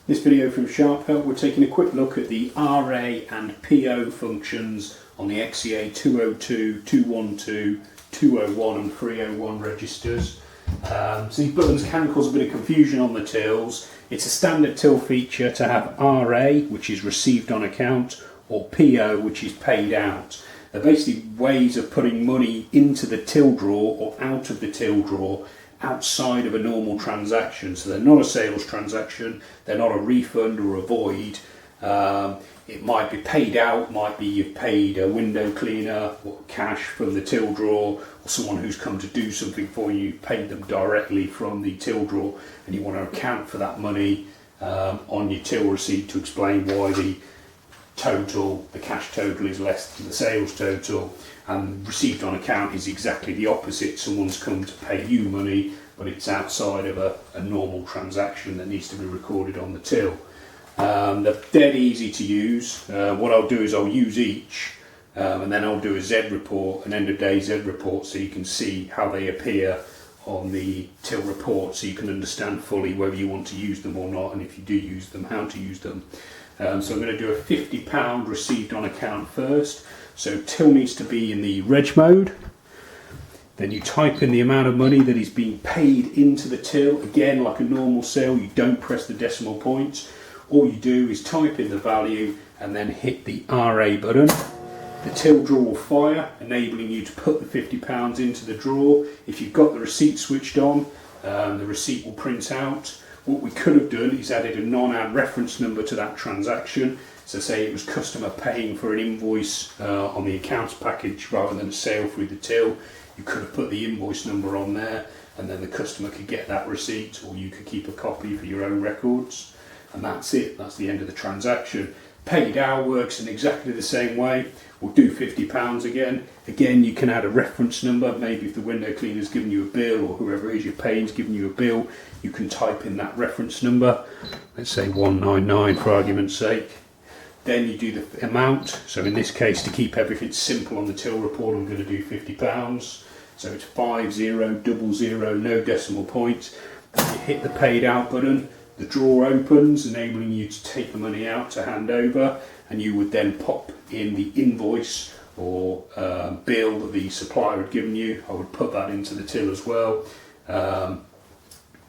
This video from SharpHelp, we're taking a quick look at the RA and PO functions on the XE-A202, 212, 201 and 301 registers. So these buttons can cause a bit of confusion on the tills. It's a standard till feature to have RA, which is received on account, or PO, which is paid out. They're basically ways of putting money into the till drawer or out of the till drawer outside of a normal transaction. So they're not a sales transaction, they're not a refund or a void. It might be paid out, might be you've paid a window cleaner or cash from the till drawer, or someone who's come to do something for you, you paid them directly from the till drawer, and you want to account for that money on your till receipt to explain why the cash total is less than the sales total, and received on account is exactly the opposite. Someone's come to pay you money, but it's outside of a normal transaction that needs to be recorded on the till. They're dead easy to use. What I'll do is I'll use each and then I'll do a Z report, an end of day Z report, so you can see how they appear on the till report, so you can understand fully whether you want to use them or not, and if you do use them, how to use them. So I'm going to do a £50 received on account first. So till needs to be in the reg mode. Then you type in the amount of money that is being paid into the till. Again, like a normal sale, you don't press the decimal points. All you do is type in the value and then hit the RA button. The till drawer will fire, enabling you to put the £50 into the drawer. If you've got the receipt switched on, the receipt will print out. What we could have done is added a non-ad reference number to that transaction. So say it was customer paying for an invoice on the accounts package rather than a sale through the till. You could have put the invoice number on there, and then the customer could get that receipt, or you could keep a copy for your own records. And that's it, that's the end of the transaction. Paid out works in exactly the same way. We'll do £50 again. Again, you can add a reference number. Maybe if the window cleaner's given you a bill, or whoever it is you're paying's given you a bill, you can type in that reference number. Let's say 199 for argument's sake. Then you do the amount. So in this case, to keep everything simple on the till report, I'm going to do £50. So it's 5000, no decimal points. Then you hit the paid out button. The drawer opens, enabling you to take the money out to hand over, and you would then pop in the invoice or bill that the supplier had given you. I would put that into the till as well.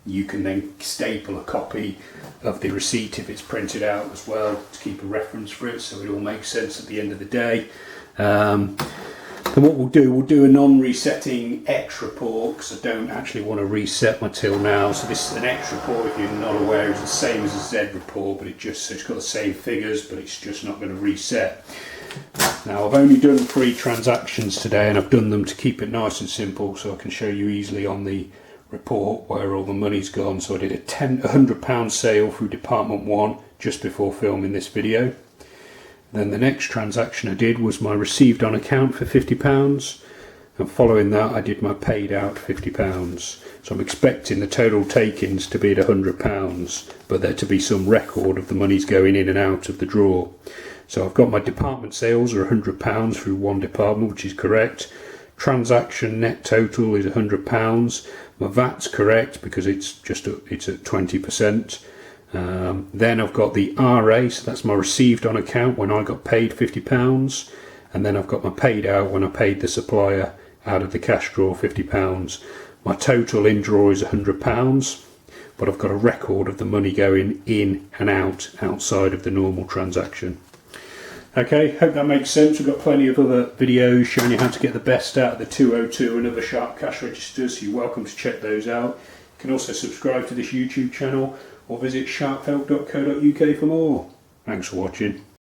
You can then staple a copy of the receipt if it's printed out as well, to keep a reference for it, so it all makes sense at the end of the day. And what we'll do a non-resetting X report, because I don't actually want to reset my till now. So this is an X report, if you're not aware, is the same as a Z report, but it's got the same figures, but it's just not going to reset. Now I've only done 3 transactions today, and I've done them to keep it nice and simple, so I can show you easily on the report where all the money's gone. So I did a £100 sale through Department 1 just before filming this video. Then the next transaction I did was my received on account for £50, and following that I did my paid out £50. So I'm expecting the total takings to be at £100, but there to be some record of the monies going in and out of the drawer. So I've got my department sales are £100 through one department, which is correct. Transaction net total is £100. My VAT's correct because it's at 20%. Then I've got the RA, so that's my received on account when I got paid £50, and then I've got my paid out when I paid the supplier out of the cash drawer £50. My total in drawer is £100, but I've got a record of the money going in and out outside of the normal transaction. Okay, hope that makes sense. We've got plenty of other videos showing you how to get the best out of the 202 and other Sharp cash registers, so you're welcome to check those out. You can also subscribe to this YouTube channel or visit sharphelp.co.uk for more. Thanks for watching.